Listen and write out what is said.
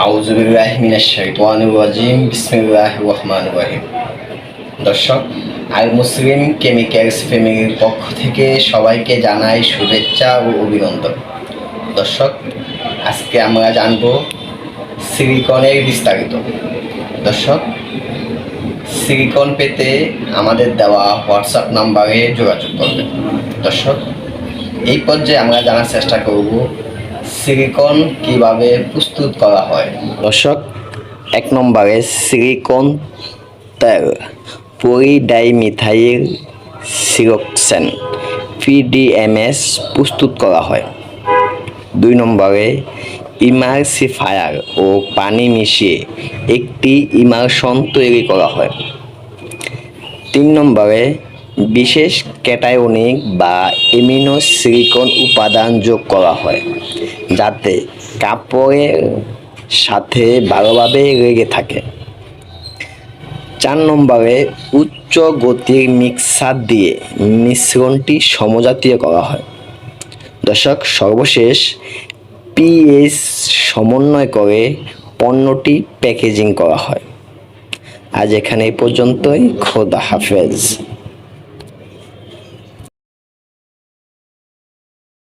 আউযু বিল্লাহি মিনাশ শাইতানির রাজিম বিসমিল্লাহির রহমানির রহিম। দর্শক, আল মুসলিম কেমিক্যালস ফ্যামিলির পক্ষ থেকে সবাইকে জানাই শুভেচ্ছা ও অভিনন্দন। দর্শক, আজকে আমরা জানব সিলিকনের বিস্তারিত। দর্শক, সিলিকন পেতে আমাদের দেওয়া হোয়াটসঅ্যাপ নাম্বারে যোগাযোগ করবেন। দর্শক, এই পর্যায়ে আমরা জানার চেষ্টা করব সিলিকন কিভাবে প্রস্তুত করা হয়। দর্শক, 1 নম্বরে সিলিকন তেল পলিডাইমিথাইল সিলোক্সেন PDMS প্রস্তুত করা হয়। 2 নম্বরে ইমালসিফায়ার ও পানি মিশিয়ে একটি ইমালশন তৈরি করা হয়। 3 নম্বরে বিশেষ ক্যাটায়নিক বা এমিনো সিলিকন উপাদান যোগ করা হয় যাতে কাপড়ের সাথে ভালোভাবে লেগে থাকে। 4 নম্বরে উচ্চ গতির মিক্সার দিয়ে মিশ্রণটি সমজাতীয় করা হয়। দর্শক, সর্বশেষ pH সমন্বয় করে পণ্যটি প্যাকেজিং করা হয়। আজ এখানে এই পর্যন্তই। খোদা হাফেজ।